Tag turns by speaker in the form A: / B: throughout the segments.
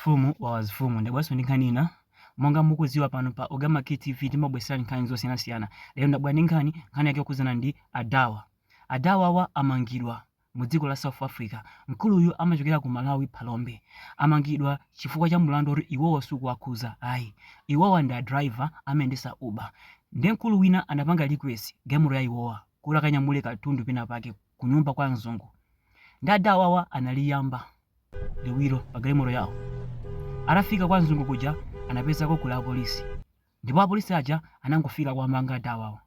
A: Mfumu wa wazifumu ndabweso ndi nkhani ina monga mukuziwa pano pa Ogama KTV timabwesera nkhani zosiyanasiyana. Lero ndabwera ndi nkhani yake yokhudzana ndi adawa. Adawawa amangidwa mu dziko la South Africa. Mkuluyu amachokera ku Malawi Phalombe. Amangidwa chifukwa cha mlandu oti iwowa sukuwakhuza ayi. Iwowa ndi driver amayendesa Uber. Ndi mkulu wina anapanga request gemuro ya iwowa kuti akanyamule katundu pena pake ku nyumba kwa mzungu. Ndi adawawa analiyamba liwiro pa gemuro yawo. Arafika kwa mzungu kuja anapeza ko kula polisi. Ndipo apolisi aja anangofika kwa manga adawawa.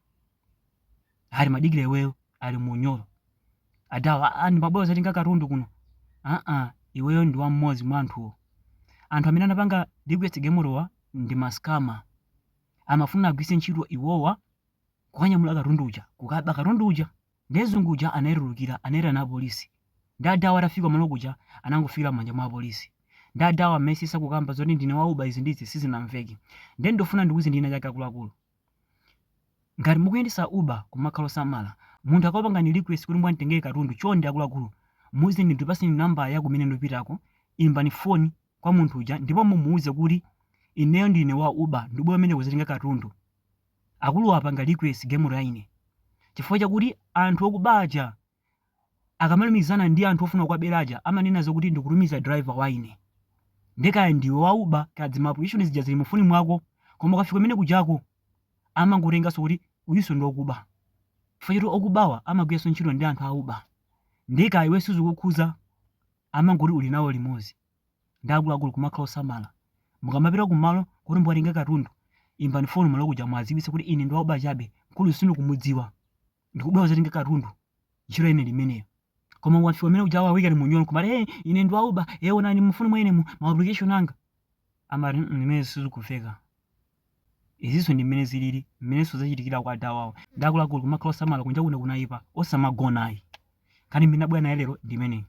A: Ali madigire wewe ali munyolo. Adawa ani mabweza tinga katundu kuno. Iweyo ndi wa mmodzi mwa anthu. Anthu amene anapanga request gemurowa ndi maskama. Amafuna agwise ntchito iwowa kukanyamula katundu uja, kukaba katundu uja. Ndi mzungu uja anayirulukira anayira na polisi. Ndi adawa atafika malo kuja anangofika manja mwa polisi. Ndi adawa amesisa kukamba zoti ndine wa Uber izi ndizi sizinamveki. Ndi ndofuna ndikuze ndina chake akuluakulu. Ngati mukuyendesa Uber kumakhala osamala, munthu akapanga ni request kuti mwanditengere katundu chonde akuluakulu, muze ndipase namba ya kumene ndipitako, imbani phone kwa munthu uja ndipo mumuuze kuti ineyo ndine wa Uber ndibwe amene kuzatenga katundu. Akulu apanga request gemuro ya ine. Chifukwa chakuti anthu okubaja akamalumizana ndi anthu ofuna kwaberaja amanena zokuti ndikutumiza driver wa ine. Ndekaya ndiwe wa Uber kadzimapo icho nizija zili mufuni mwako, koma ukafika kumene kujako amangotenga so kuti uyiso ndi okuba. Chifukwa choti okubawa amagwiranso ntchito ndi anthu a Uber. Ndekaya iwe sizikukhuza amangoti uli nawo limodzi. Ndi akuluakulu kumakhala osamala. Mukamapita kumalo kuti mwatenga katundu, imbani phone malo kuja mwadziwitse kuti ine ndi wa Uber chabe, mkulu sinu kumudziwa. Ndikubwera kuzatenga katundu. Ntchito ine limeneyo. Koma wafika umene uja wawika ni munyolo kumati ine ndi wa Uber, onani mufuni mwene mu application anga. Amati nimene sizikufeka. Iziso ndi mmene zilili, mmene zachitikira kwa adawawo. Ndi akuluakulu kumakhala osamala kunja kuno kunaipa osamagonayi. Kani mbina bwana lero ndi imeneyi.